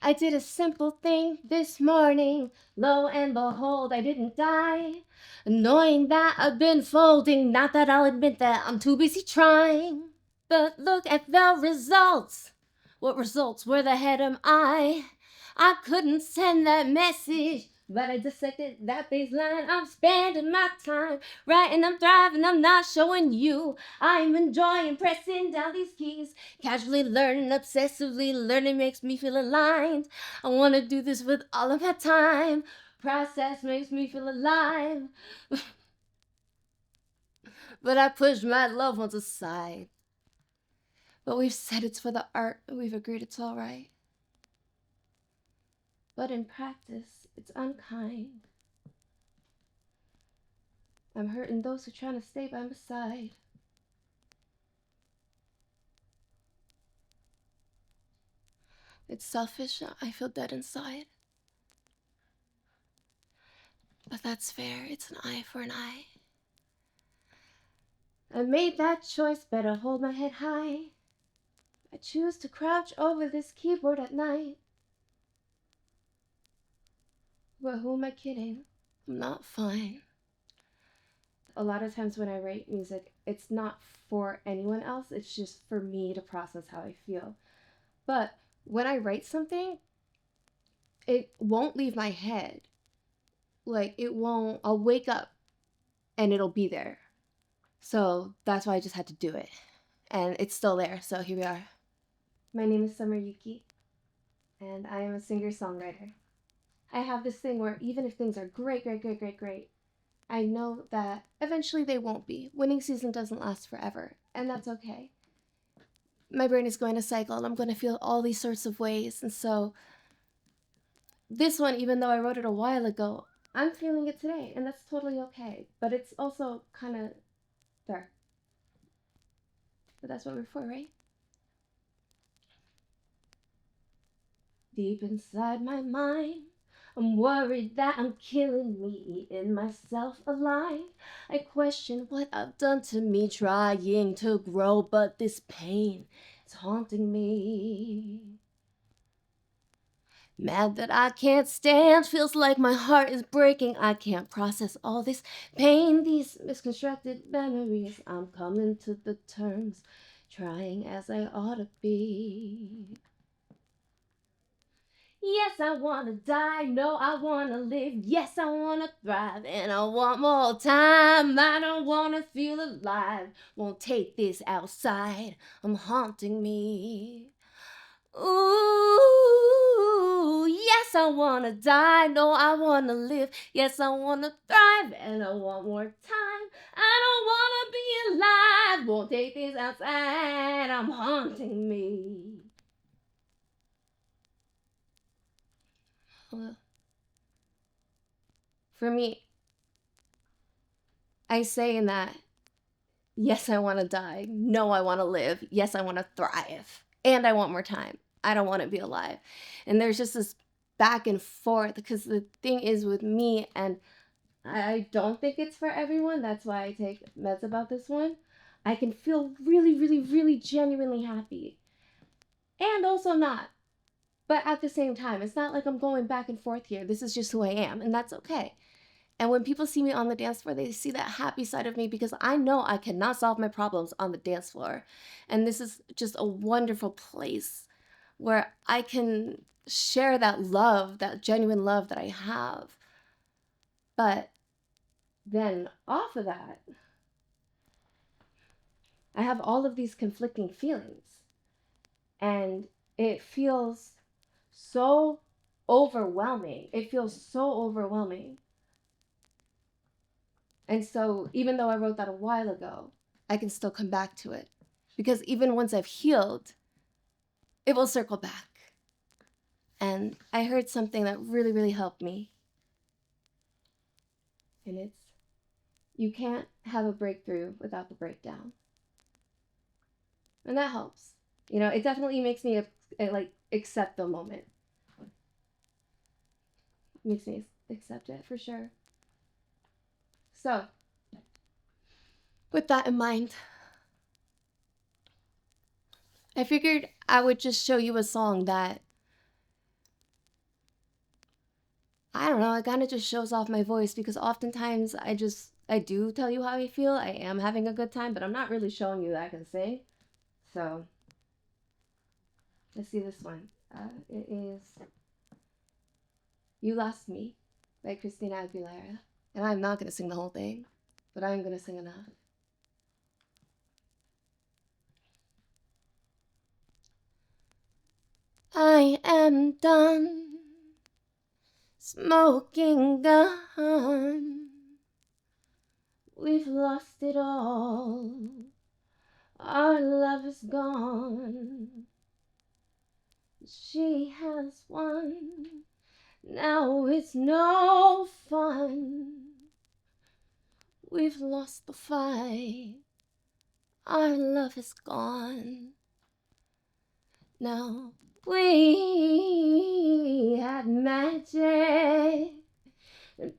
I did a simple thing this morning. Lo and behold, I didn't die. Knowing that I've been folding, not that I'll admit that I'm too busy trying. But look at the results. What results? Where the head am I? I couldn't send that message, but I dissected that baseline. I'm spending my time writing, I'm thriving, I'm not showing you. I'm enjoying pressing down these keys. Casually learning, obsessively learning makes me feel aligned. I want to do this with all of my time. Process makes me feel alive. But I push my loved ones aside. But we've said it's for the art, and we've agreed it's all right. But in practice, it's unkind. I'm hurting those who are trying to stay by my side. It's selfish, I feel dead inside. But that's fair, it's an eye for an eye. I made that choice, better hold my head high. I choose to crouch over this keyboard at night. But who am I kidding? I'm not fine. A lot of times when I write music, it's not for anyone else, it's just for me to process how I feel. But when I write something, it won't leave my head. Like, it won't, I'll wake up and it'll be there. So that's why I just had to do it. And it's still there, so here we are. My name is Summer Yuki, and I am a singer-songwriter. I have this thing where even if things are great, I know that eventually they won't be. Winning season doesn't last forever, and that's okay. My brain is going to cycle, and I'm going to feel all these sorts of ways, and so this one, even though I wrote it a while ago, I'm feeling it today, and that's totally okay. But it's also kind of dark. But that's what we're for, right? Deep inside my mind, I'm worried that I'm killing me, eating myself alive. I question what I've done to me, trying to grow, but this pain is haunting me. Mad that I can't stand, feels like my heart is breaking. I can't process all this pain, these misconstructed memories. I'm coming to the terms, trying as I ought to be. Yes, I wanna die, no, I wanna live. Yes, I wanna thrive, and I want more time. I don't wanna feel alive, won't take this outside, I'm haunting me. Ooh, yes, I wanna die, no, I wanna live. Yes, I wanna thrive, and I want more time. I don't wanna be alive, won't take this outside, I'm haunting me. For me, I say in that, yes, I want to die. No, I want to live. Yes, I want to thrive. And I want more time. I don't want to be alive. And there's just this back and forth because the thing is with me, and I don't think it's for everyone. That's why I take meds about this one. I can feel really genuinely happy. And also not. But at the same time, it's not like I'm going back and forth here. This is just who I am, and that's okay. And when people see me on the dance floor, they see that happy side of me because I know I cannot solve my problems on the dance floor. And this is just a wonderful place where I can share that love, that genuine love that I have. But then off of that, I have all of these conflicting feelings. And it feels so overwhelming. It feels so overwhelming. And so even though I wrote that a while ago, I can still come back to it. Because even once I've healed, it will circle back. And I heard something that really helped me. And it's, you can't have a breakthrough without the breakdown. And that helps. You know, it definitely makes me like accept the moment. It makes me accept it for sure. So, with that in mind, I figured I would just show you a song that I don't know, it kind of just shows off my voice because oftentimes I do tell you how I feel. I am having a good time, but I'm not really showing you that I can sing. So, let's see this one. It is You Lost Me by Christina Aguilera. And I'm not going to sing the whole thing, but I'm going to sing enough. I am done smoking gun. We've lost it all. Our love is gone. She has won. Now it's no fun. We've lost the fight. Our love is gone. Now we had magic. This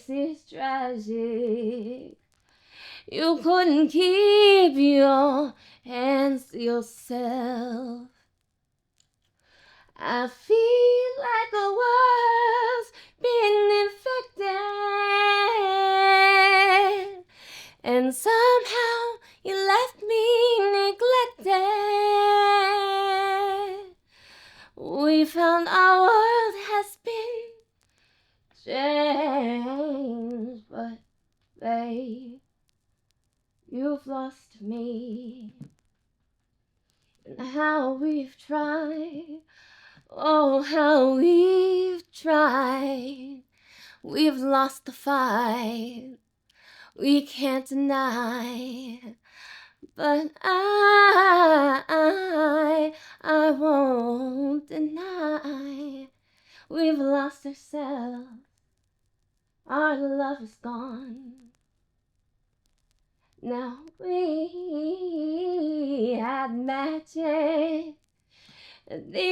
is tragic. You couldn't keep your hands to yourself. I feel like the world's been infected, and somehow you left me neglected. We found our world has been changed, but babe, you've lost me. And how we've tried, oh, how we've tried. We've lost the fight, we can't deny. But I won't deny. We've lost ourselves, our love is gone. Now we had magic. This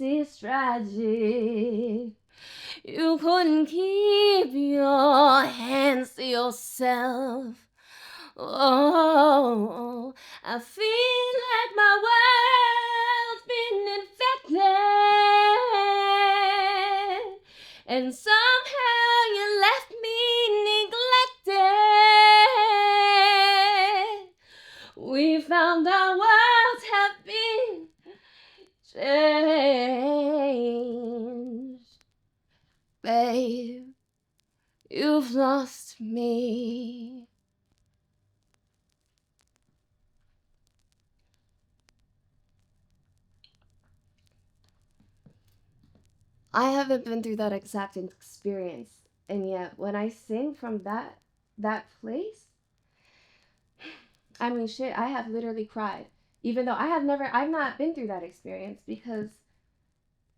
is tragic. You couldn't keep your hands to yourself. Oh, I feel like my world's been infected, and somehow you left me neglected. We found our worlds have been changed. Babe, you've lost me. I haven't been through that exact experience, and yet when I sing from that place, I mean, shit, I have literally cried. Even though I've not been through that experience because,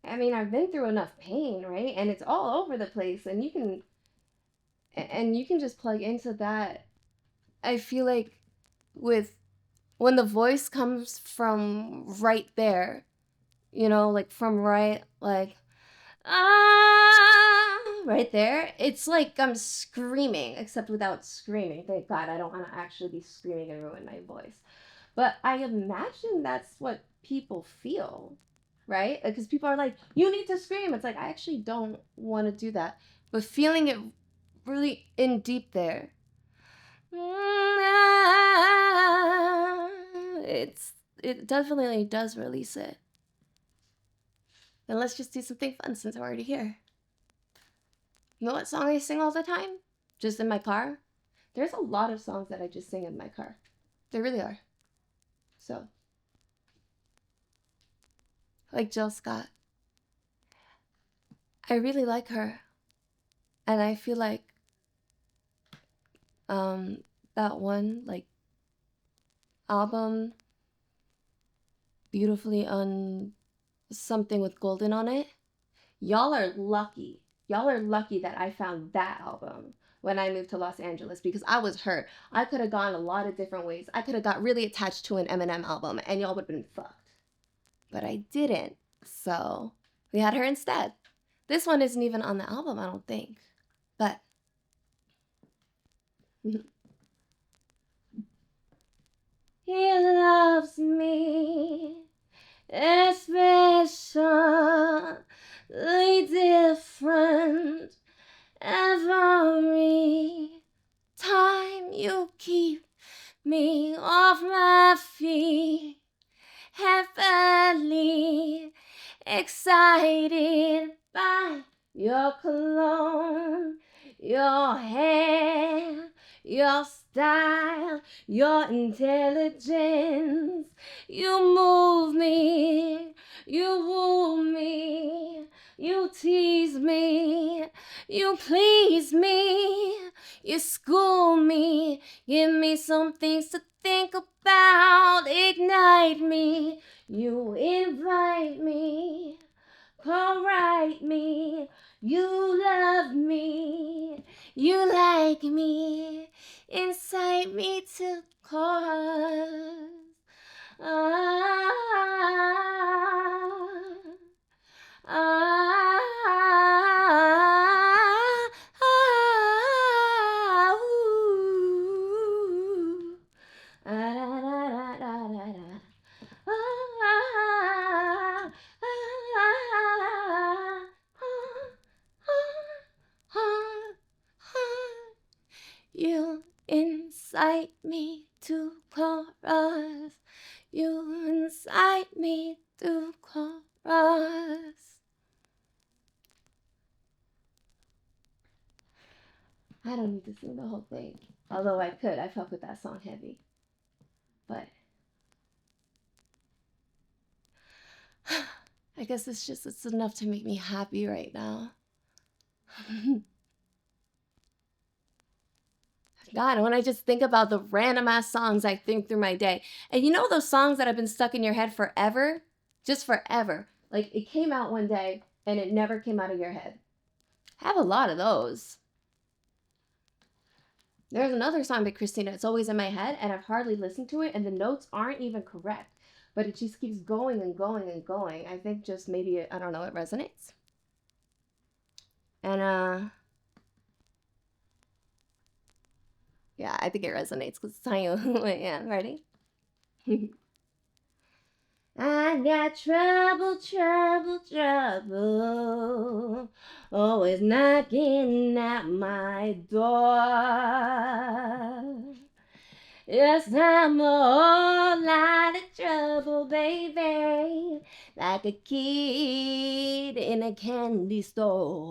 I mean, I've been through enough pain, right? And it's all over the place, and you can just plug into that. I feel like with when the voice comes from right there, like from right there, it's like I'm screaming, except without screaming. Thank God, I don't want to actually be screaming and ruin my voice. But I imagine that's what people feel, right? Because people are like, you need to scream. It's like, I actually don't want to do that. But feeling it really in deep there, it definitely does release it. Then let's just do something fun since we're already here. You know what song I sing all the time? Just in my car? There's a lot of songs that I just sing in my car. There really are. So, like Jill Scott. I really like her. And I feel like that one, like, album, Beautifully something with golden on it. Y'all are lucky. Y'all are lucky that I found that album when I moved to Los Angeles because I was hurt. I could have gone a lot of different ways. I could have got really attached to an Eminem album and y'all would have been fucked. But I didn't. So we had her instead. This one isn't even on the album, I don't think. But he loves me especially different every time you keep me off my feet, heavily excited by your cologne, your hair, your style, your intelligence. You move me, you woo me, you tease me, you please me, you school me, give me some things to think about, ignite me, you invite me, co-write me, you love me, you like me, incite me to cause. Ah, ah, ooh, ah, da, da, da, da, da, da. You incite me to chorus. You incite me to chorus. I don't need to sing the whole thing. Although I could. I fuck with that song heavy. But I guess it's enough to make me happy right now. God, when I just think about the random ass songs I think through my day. And you know those songs that have been stuck in your head forever? Just forever. Like it came out one day and it never came out of your head. I have a lot of those. There's another song by Christina. It's always in my head and I've hardly listened to it and the notes aren't even correct. But it just keeps going and going and going. I think just maybe, I don't know, it resonates. And yeah, I think it resonates because it's telling you who I am. Ready? I got trouble, always knocking at my door. Yes, I'm a whole lot of trouble, baby, like a kid in a candy store.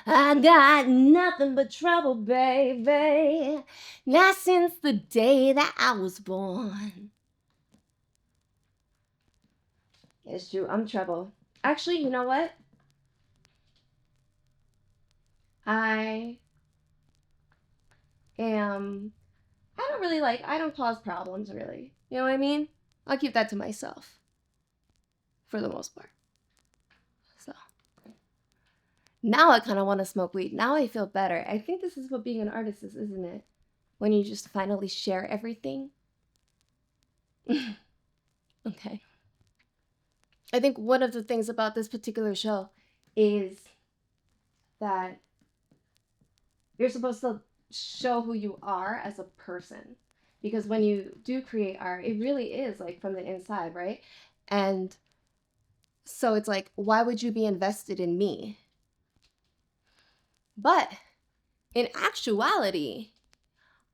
I got nothing but trouble, baby, not since the day that I was born. It's true, I'm trouble. Actually, you know what? I don't cause problems, really. You know what I mean? I'll keep that to myself. For the most part. So. Now I kind of want to smoke weed. Now I feel better. I think this is what being an artist is, isn't it? When you just finally share everything. Okay. I think one of the things about this particular show is that you're supposed to show who you are as a person. Because when you do create art, it really is like from the inside, right? And so it's like, why would you be invested in me? But in actuality,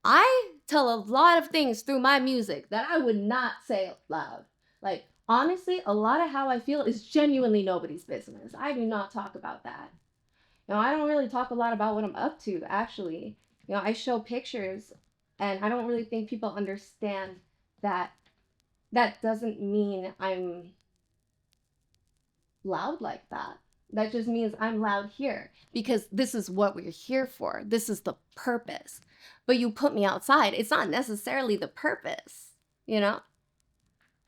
I tell a lot of things through my music that I would not say loud. Like, honestly, a lot of how I feel is genuinely nobody's business. I do not talk about that. You know, I don't really talk a lot about what I'm up to, actually. You know, I show pictures, and I don't really think people understand that that doesn't mean I'm loud like that. That just means I'm loud here because this is what we're here for. This is the purpose. But you put me outside, it's not necessarily the purpose, you know?